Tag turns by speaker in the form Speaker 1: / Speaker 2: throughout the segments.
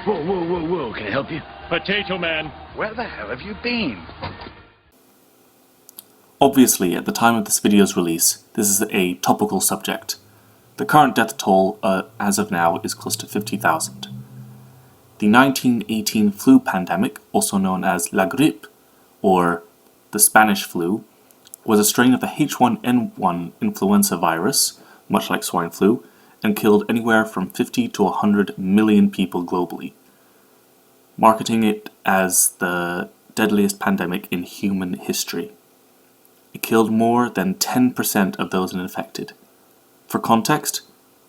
Speaker 1: Whoa, can I help you?
Speaker 2: Potato Man.
Speaker 1: Where the hell have you been?
Speaker 3: Obviously, at the time of this video's release, this is a topical subject. The current death toll, as of now, is close to 50,000. The 1918 flu pandemic, also known as La Grippe, or the Spanish flu, was a strain of the H1N1 influenza virus, much like swine flu, and killed anywhere from 50 to 100 million people globally, marketing it as the deadliest pandemic in human history. It killed more than 10% of those infected. For context,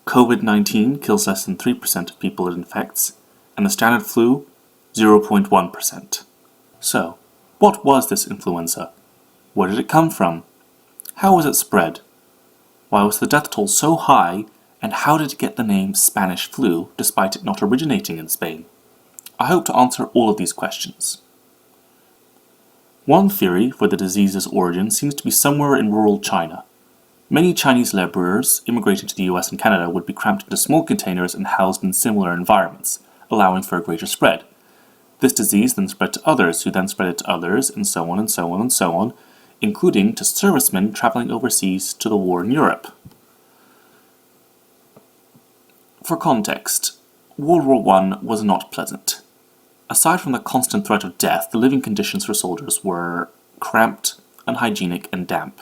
Speaker 3: COVID-19 kills less than 3% of people it infects, and the standard flu, 0.1%. So, what was this influenza? Where did it come from? How was it spread? Why was the death toll so high, and how did it get the name Spanish flu despite it not originating in Spain? I hope to answer all of these questions. One theory for the disease's origin seems to be somewhere in rural China. Many Chinese laborers immigrating to the US and Canada would be cramped into small containers and housed in similar environments, allowing for a greater spread. This disease then spread to others, who then spread it to others, and so on and so on and so on, including to servicemen traveling overseas to the war in Europe. For context, World War I was not pleasant. Aside from the constant threat of death, the living conditions for soldiers were cramped, unhygienic, and damp.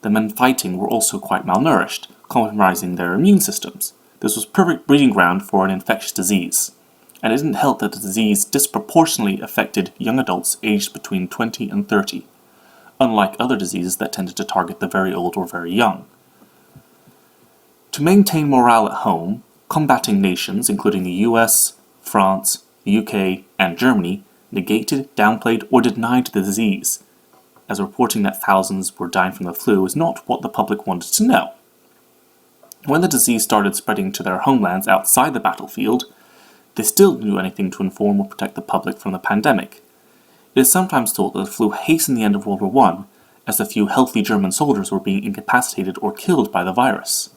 Speaker 3: The men fighting were also quite malnourished, compromising their immune systems. This was perfect breeding ground for an infectious disease. And it didn't help that the disease disproportionately affected young adults aged between 20 and 30, unlike other diseases that tended to target the very old or very young. To maintain morale at home, combating nations, including the US, France, the UK, and Germany, negated, downplayed, or denied the disease, as reporting that thousands were dying from the flu is not what the public wanted to know. When the disease started spreading to their homelands outside the battlefield, they still didn't do anything to inform or protect the public from the pandemic. It is sometimes thought that the flu hastened the end of World War I, as the few healthy German soldiers were being incapacitated or killed by the virus.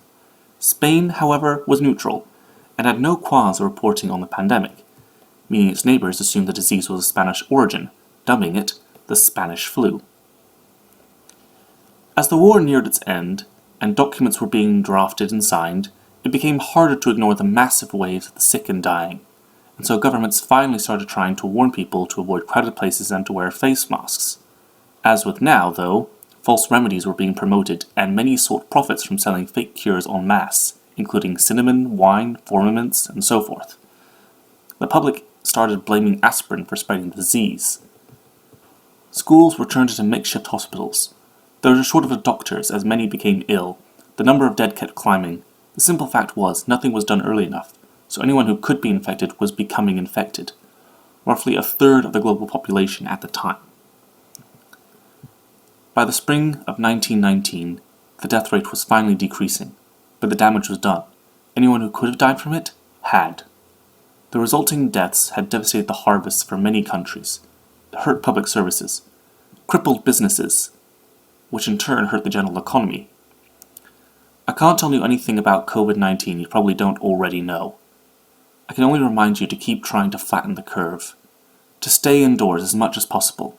Speaker 3: Spain, however, was neutral, and had no qualms of reporting on the pandemic, meaning its neighbors assumed the disease was of Spanish origin, dubbing it the Spanish flu. As the war neared its end, and documents were being drafted and signed, it became harder to ignore the massive waves of the sick and dying, and so governments finally started trying to warn people to avoid crowded places and to wear face masks. As with now, though, false remedies were being promoted, and many sought profits from selling fake cures en masse, including cinnamon, wine, formaments, and so forth. The public started blaming aspirin for spreading the disease. Schools were turned into makeshift hospitals. There was a shortage of doctors as many became ill. The number of dead kept climbing. The simple fact was, nothing was done early enough, so anyone who could be infected was becoming infected, roughly a third of the global population at the time. By the spring of 1919, the death rate was finally decreasing, but the damage was done. Anyone who could have died from it had. The resulting deaths had devastated the harvests for many countries, hurt public services, crippled businesses, which in turn hurt the general economy. I can't tell you anything about COVID-19 you probably don't already know. I can only remind you to keep trying to flatten the curve, to stay indoors as much as possible.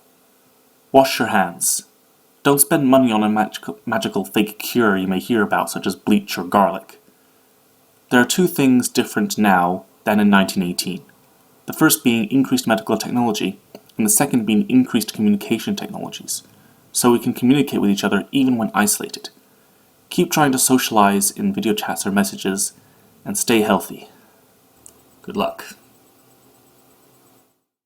Speaker 3: Wash your hands. Don't spend money on a magical fake cure you may hear about, such as bleach or garlic. There are two things different now than in 1918. The first being increased medical technology, and the second being increased communication technologies, so we can communicate with each other even when isolated. Keep trying to socialize in video chats or messages, and stay healthy. Good luck.